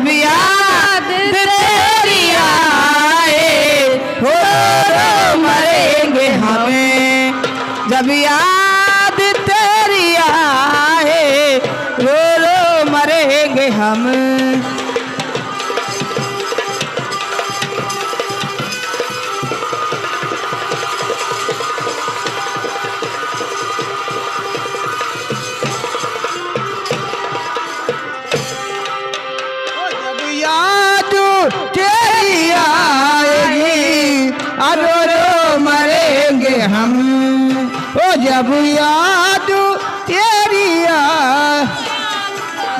जब याद तेरी आए हो मरेंगे हमें, जब याद तेरी आए रो रो मरेंगे हम। तेरी आएगी रो रो मरेंगे हम, ओ जब याद तेरी आए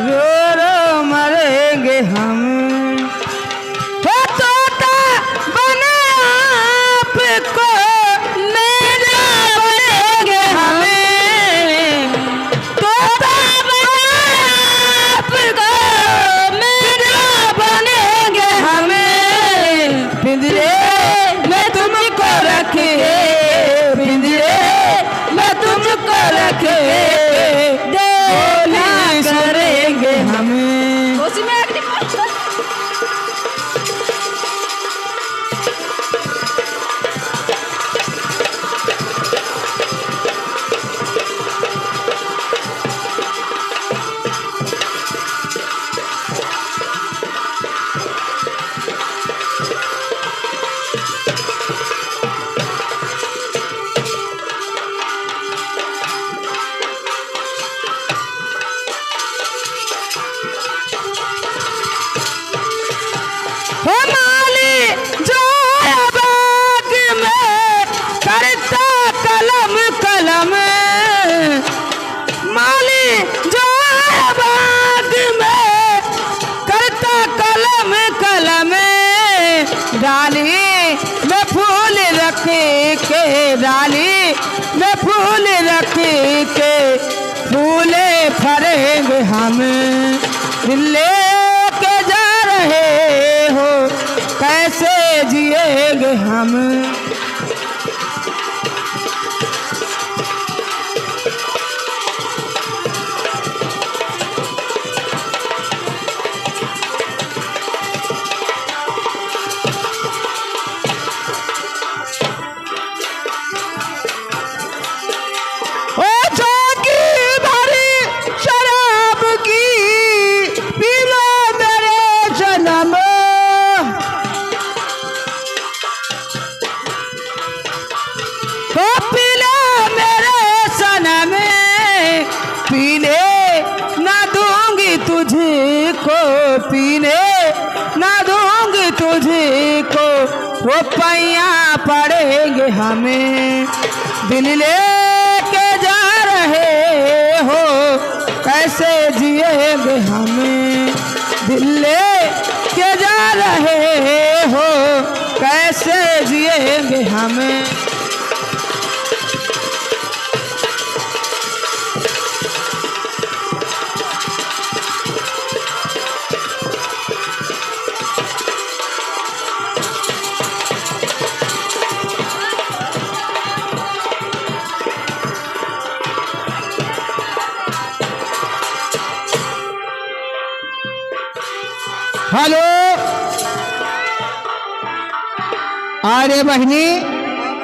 रो रो मरेंगे हम। हो तोता बने आपको मेरा बनेंगे हमें, तोता बने आपको मेरा बनेंगे हमें। पिंजरे में तुमको रखे, पिंजरे में तुमको रखे बोली करेंगे हमें। माली जो बाग में करता कलम कलम, माली जो बाग में करता कलम कलम, डाली में फूल रख के, डाली में फूल रख के फूले फरेंगे हम। दिल्ली के जा रहे हो कैसे जिएंगे हम। पीने ना दूंगी तुझको, वो पैया पड़ेंगे हमें। दिल लेके जा रहे हो कैसे जिएंगे हमें, दिल लेके जा रहे हो कैसे जिएंगे हमें। हेलो, अरे बहनी